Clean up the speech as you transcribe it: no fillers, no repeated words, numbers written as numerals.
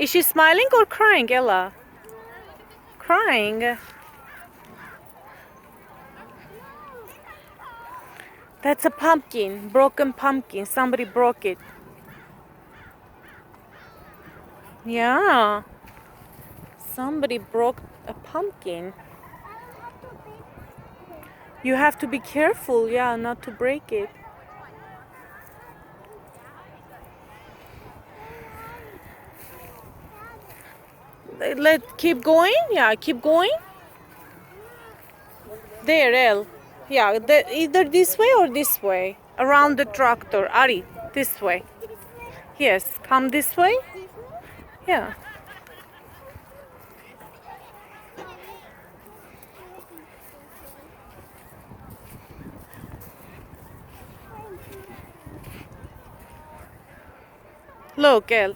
Is she smiling or crying, Ella? Crying. That's a pumpkin. Broken pumpkin. Somebody broke it. Yeah. Somebody broke a pumpkin. You have to be careful, yeah, not to break it. Keep going? Yeah, keep going. There, El. Yeah, either this way or this way. Around the tractor. Ari, this way. Yes, come this way. Yeah. Look, El.